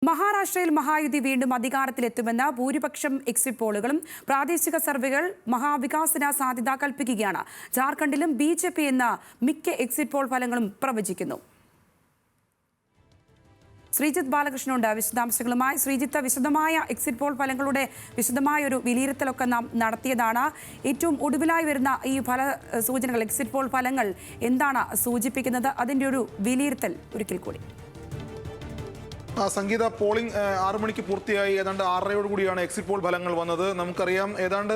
മഹാരാഷ്ട്രയിൽ മഹായുതി വീണ്ടും അധികാരത്തിലെത്തുമെന്ന ഭൂരിപക്ഷം എക്സിറ്റ് പോളുകളും പ്രാദേശിക സർവേകൾ മഹാവികാസിന് സാധ്യത കൽപ്പിക്കുകയാണ്. ജാർഖണ്ഡിലും BJP എന്ന മിക്ക എക്സിറ്റ് പോൾ ഫലങ്ങളും പ്രവചിക്കുന്നു. ശ്രീജിത്ത് ബാലകൃഷ്ണനുണ്ട് വിശദാംശങ്ങളുമായി. ശ്രീജിത്ത്, വിശദമായ എക്സിറ്റ് പോൾ ഫലങ്ങളുടെ വിശദമായ ഒരു വിലയിരുത്തലൊക്കെ നാം നടത്തിയതാണ്. ഏറ്റവും ഒടുവിലായി വരുന്ന ഈ ഫല സൂചനകൾ, എക്സിറ്റ് പോൾ ഫലങ്ങൾ എന്താണ് സൂചിപ്പിക്കുന്നത്? അതിൻ്റെ ഒരു വിലയിരുത്തൽ ഒരിക്കൽ കൂടി. സംഗീത, പോളിംഗ് 6 മണിക്ക് പൂർത്തിയായി. ഏതാണ്ട് 6:30 കൂടിയാണ് എക്സിറ്റ് പോൾ ഫലങ്ങൾ വന്നത്. നമുക്കറിയാം, ഏതാണ്ട്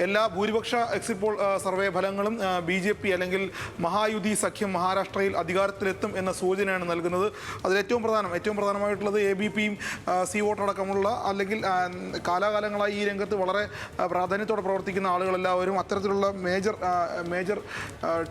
എല്ലാ ഭൂരിപക്ഷ എക്സിറ്റ് പോൾ സർവേ ഫലങ്ങളും BJP അല്ലെങ്കിൽ മഹായുതി സഖ്യം മഹാരാഷ്ട്രയിൽ അധികാരത്തിലെത്തും എന്ന സൂചനയാണ് നൽകുന്നത്. അതിൽ ഏറ്റവും പ്രധാനമായിട്ടുള്ളത് ABPയും സി വോട്ട് അടക്കമുള്ള, അല്ലെങ്കിൽ കാലാകാലങ്ങളായി ഈ രംഗത്ത് വളരെ പ്രാധാന്യത്തോടെ പ്രവർത്തിക്കുന്ന ആളുകളെല്ലാവരും, അത്തരത്തിലുള്ള മേജർ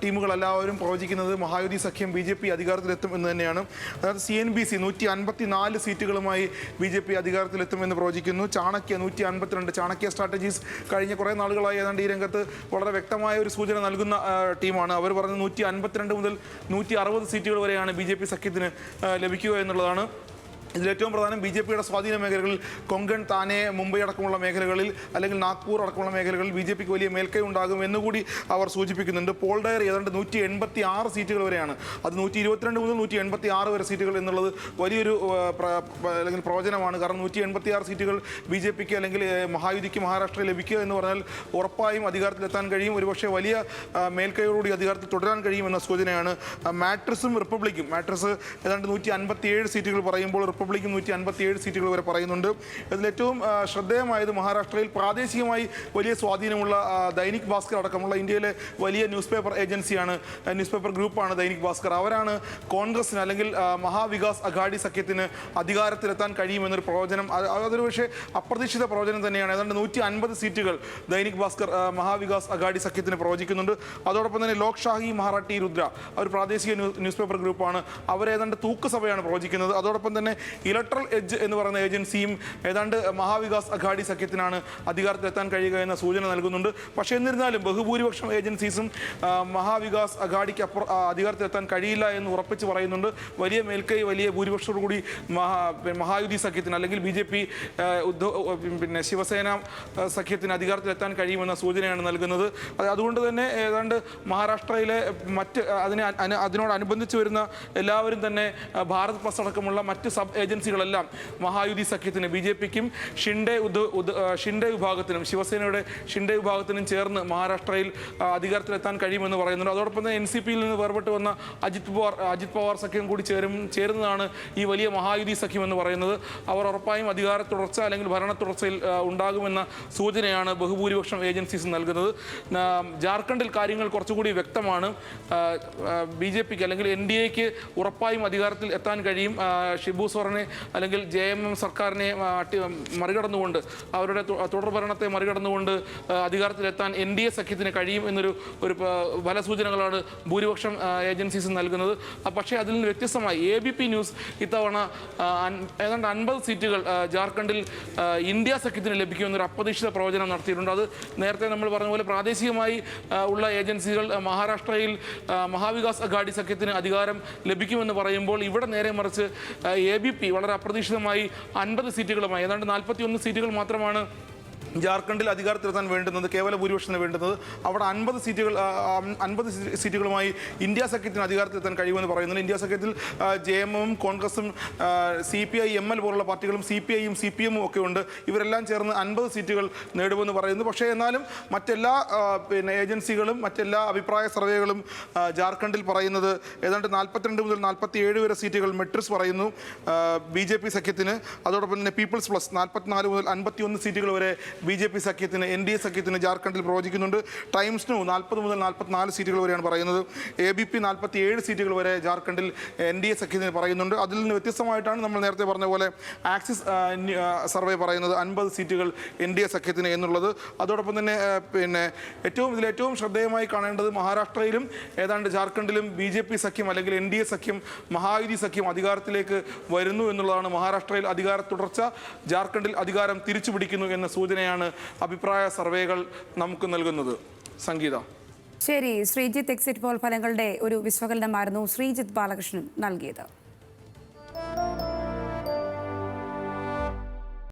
ടീമുകളെല്ലാവരും പ്രവചിക്കുന്നത് മഹായുതി സഖ്യം BJP അധികാരത്തിലെത്തും എന്ന് തന്നെയാണ്. അതായത് CNBC 154 സീറ്റുകളുമായി BJP അധികാരത്തിലെത്തുമെന്ന് പ്രവചിക്കുന്നു. ചാണക്യ 152. ചാണക്യ സ്ട്രാറ്റജീസ് കഴിഞ്ഞ കുറേ നാളുകളായി ഏതാണ്ട് ഈ രംഗത്ത് വളരെ വ്യക്തമായ ഒരു സൂചന നൽകുന്ന ടീമാണ്. അവർ പറഞ്ഞത് 152 മുതൽ 160 സീറ്റുകൾ വരെയാണ് BJP സഖ്യത്തിന് ലഭിക്കുക എന്നുള്ളതാണ്. ഇതിലേറ്റവും പ്രധാനം BJPയുടെ സ്വാധീന മേഖലകളിൽ കൊങ്കൺ, താനെ, മുംബൈ അടക്കമുള്ള മേഖലകളിൽ, അല്ലെങ്കിൽ നാഗ്പൂർ അടക്കമുള്ള മേഖലകളിൽ BJPക്ക് വലിയ മേൽക്കൈ ഉണ്ടാകും എന്നുകൂടി അവർ സൂചിപ്പിക്കുന്നുണ്ട്. പോൾ ഡയർ ഏതാണ്ട് 186 സീറ്റുകൾ വരെയാണ്. അത് 122 മുതൽ 186 വരെ സീറ്റുകൾ എന്നുള്ളത് വലിയൊരു അല്ലെങ്കിൽ പ്രവചനമാണ്. കാരണം 186 സീറ്റുകൾ BJPക്ക് അല്ലെങ്കിൽ മഹായുതിക്ക് മഹാരാഷ്ട്രയിൽ ലഭിക്കുക എന്ന് പറഞ്ഞാൽ ഉറപ്പായും അധികാരത്തിലെത്താൻ കഴിയും. ഒരുപക്ഷെ വലിയ മേൽക്കൈയോടുകൂടി അധികാരത്തിൽ തുടരാൻ കഴിയുമെന്ന സൂചനയാണ്. മാട്രിസും റിപ്പബ്ലിക്കും, മാട്രിസ് ഏതാണ്ട് 157 സീറ്റുകൾ പറയുമ്പോൾ റിപ്പബ്ലിക്കും 157 സീറ്റുകൾ വരെ പറയുന്നുണ്ട്. ഇതിലേറ്റവും ശ്രദ്ധേയമായത് മഹാരാഷ്ട്രയിൽ പ്രാദേശികമായി വലിയ സ്വാധീനമുള്ള ദൈനിക് ഭാസ്കർ അടക്കമുള്ള ഇന്ത്യയിലെ വലിയ ന്യൂസ് പേപ്പർ ഗ്രൂപ്പാണ് ദൈനിക് ഭാസ്കർ. അവരാണ് കോൺഗ്രസിന് അല്ലെങ്കിൽ മഹാവികാസ് അഘാഡി സഖ്യത്തിന് അധികാരത്തിലെത്താൻ കഴിയുമെന്നൊരു പ്രവചനം. അതൊരു പക്ഷേ അപ്രതീക്ഷിത പ്രവചനം തന്നെയാണ്. ഏതാണ്ട് 150 സീറ്റുകൾ ദൈനിക് ഭാസ്കർ മഹാവികാസ് അഘാഡി സഖ്യത്തിന് പ്രവചിക്കുന്നുണ്ട്. അതോടൊപ്പം തന്നെ ലോക്ഷാഹി മഹാരാട്ടി രുദ്ര, ഒരു പ്രാദേശിക ന്യൂസ് പേപ്പർ ഗ്രൂപ്പാണ്. അവരേതാണ്ട് തൂക്കുസഭയാണ് പ്രവചിക്കുന്നത്. അതോടൊപ്പം തന്നെ ഇലക്ട്രൽ എഡ്ജ് എന്ന് പറയുന്ന ഏജൻസിയും ഏതാണ്ട് മഹാവികാസ് അഘാഡി സഖ്യത്തിനാണ് അധികാരത്തിലെത്താൻ കഴിയുക എന്ന സൂചന നൽകുന്നുണ്ട്. പക്ഷേ എന്നിരുന്നാലും ബഹുഭൂരിപക്ഷം ഏജൻസീസും മഹാവികാസ് അഘാഡിക്ക് അധികാരത്തിലെത്താൻ കഴിയില്ല എന്ന് ഉറപ്പിച്ച് പറയുന്നുണ്ട്. വലിയ മേൽക്കൈ, വലിയ ഭൂരിപക്ഷത്തോടുകൂടി മഹായുതി സഖ്യത്തിന് അല്ലെങ്കിൽ BJP ശിവസേന സഖ്യത്തിന് അധികാരത്തിലെത്താൻ കഴിയുമെന്ന സൂചനയാണ് നൽകുന്നത്. അതുകൊണ്ട് തന്നെ ഏതാണ്ട് മഹാരാഷ്ട്രയിലെ മറ്റ് അതിനോടനുബന്ധിച്ച് വരുന്ന എല്ലാവരും തന്നെ ഭാരത് പ്ലസ് അടക്കമുള്ള മറ്റ് സബ് ഏജൻസികളെല്ലാം മഹായുതി സഖ്യത്തിന്, BJPക്കും ഷിൻഡെ വിഭാഗത്തിനും ശിവസേനയുടെ ഷിൻഡെ വിഭാഗത്തിനും ചേർന്ന് മഹാരാഷ്ട്രയിൽ അധികാരത്തിലെത്താൻ കഴിയുമെന്ന് പറയുന്നുണ്ട്. അതോടൊപ്പം തന്നെ NCPയിൽ നിന്ന് വേർപെട്ട് വന്ന അജിത് പവാർ സഖ്യം കൂടി ചേരുന്നതാണ് ഈ വലിയ മഹായുതി സഖ്യം എന്ന് പറയുന്നത്. അവർ ഉറപ്പായും അധികാര തുടർച്ച അല്ലെങ്കിൽ ഭരണ തുടർച്ചയിൽ ഉണ്ടാകുമെന്ന സൂചനയാണ് ബഹുഭൂരിപക്ഷം ഏജൻസീസ് നൽകുന്നത്. ജാർഖണ്ഡിൽ കാര്യങ്ങൾ കുറച്ചുകൂടി വ്യക്തമാണ്. BJPക്ക് അല്ലെങ്കിൽ NDAക്ക് ഉറപ്പായും അധികാരത്തിൽ എത്താൻ കഴിയും. ഷിബു സോറനെ അല്ലെങ്കിൽ JMM സർക്കാരിനെ മറികടന്നുകൊണ്ട്, അവരുടെ തുടർഭരണത്തെ മറികടന്നുകൊണ്ട് അധികാരത്തിലെത്താൻ NDA സഖ്യത്തിന് കഴിയും എന്നൊരു ഫലസൂചനകളാണ് ഭൂരിപക്ഷം ഏജൻസീസ് നൽകുന്നത്. പക്ഷേ അതിൽ നിന്ന് വ്യത്യസ്തമായി ABP ന്യൂസ് ഇത്തവണ ഏതാണ്ട് 50 സീറ്റുകൾ ജാർഖണ്ഡിൽ ഇന്ത്യ സഖ്യത്തിന് ലഭിക്കുമെന്നൊരു അപ്രതീക്ഷിത പ്രവചനം നടത്തിയിട്ടുണ്ട്. അത് നേരത്തെ നമ്മൾ പറഞ്ഞ പോലെ പ്രാദേശികമായി ഉള്ള ഏജൻസികൾ മഹാരാഷ്ട്രയിൽ മഹാവികാസ് അഘാഡി സഖ്യത്തിന് അധികാരം ലഭിക്കുമെന്ന് പറയുമ്പോൾ, ഇവിടെ നേരെ മറിച്ച് ABP വളരെ അപ്രതീക്ഷിതമായി 50 സീറ്റുകളുമായി, ഏതാണ്ട് 41 സീറ്റുകൾ മാത്രമാണ് ജാർഖണ്ഡിൽ അധികാരത്തിലെത്താൻ വേണ്ടുന്നത്, കേവല ഭൂരിപക്ഷത്തിന് വേണ്ടുന്നത്. അവിടെ 50 സീറ്റുകളുമായി ഇന്ത്യ സഖ്യത്തിന് അധികാരത്തിലെത്താൻ കഴിയുമെന്ന് പറയുന്നത്. ഇന്ത്യ സഖ്യത്തിൽ JMM, കോൺഗ്രസും CPI ML പോലുള്ള പാർട്ടികളും CPIയും CPM ഒക്കെ ഉണ്ട്. ഇവരെല്ലാം ചേർന്ന് 50 സീറ്റുകൾ നേടുമെന്ന് പറയുന്നു. പക്ഷേ എന്നാലും മറ്റെല്ലാ ഏജൻസികളും മറ്റെല്ലാ അഭിപ്രായ സർവേകളും ജാർഖണ്ഡിൽ പറയുന്നത് ഏതാണ്ട് 42 മുതൽ 47 വരെ സീറ്റുകൾ മെട്രിസ് പറയുന്നു BJP സഖ്യത്തിന്. അതോടൊപ്പം തന്നെ പീപ്പിൾസ് പ്ലസ് 44 മുതൽ 51 സീറ്റുകൾ വരെ BJP സഖ്യത്തിന്, NDA സഖ്യത്തിന് ജാർഖണ്ഡിൽ പ്രവചിക്കുന്നുണ്ട്. ടൈംസ് ന്യൂ 40 മുതൽ 44 സീറ്റുകൾ വരെയാണ് പറയുന്നത്. ABP 47 സീറ്റുകൾ വരെ ജാർഖണ്ഡിൽ NDA സഖ്യത്തിന് പറയുന്നുണ്ട്. അതിൽ നിന്ന് വ്യത്യസ്തമായിട്ടാണ് നമ്മൾ നേരത്തെ പറഞ്ഞ പോലെ ആക്സിസ് സർവേ പറയുന്നത് 50 സീറ്റുകൾ NDA സഖ്യത്തിന് എന്നുള്ളത്. അതോടൊപ്പം തന്നെ ഇതിലേറ്റവും ശ്രദ്ധേയമായി കാണേണ്ടത് മഹാരാഷ്ട്രയിലും ഏതാണ്ട് ജാർഖണ്ഡിലും BJP സഖ്യം അല്ലെങ്കിൽ NDA സഖ്യം മഹായുതി സഖ്യം അധികാരത്തിലേക്ക് വരുന്നു എന്നുള്ളതാണ്. മഹാരാഷ്ട്രയിൽ അധികാര തുടർച്ച, ജാർഖണ്ഡിൽ അധികാരം തിരിച്ചു പിടിക്കുന്നു എന്ന സൂചനയാണ് അഭിപ്രായ സർവേകൾ നമുക്ക് നൽകുന്നത്. സംഗീത. ശരി, ശ്രീജിത്ത്, എക്സിറ്റ് പോൾ ഫലങ്ങളുടെ ഒരു വിശകലനമായിരുന്നു ശ്രീജിത്ത് ബാലകൃഷ്ണൻ നൽകിയത്.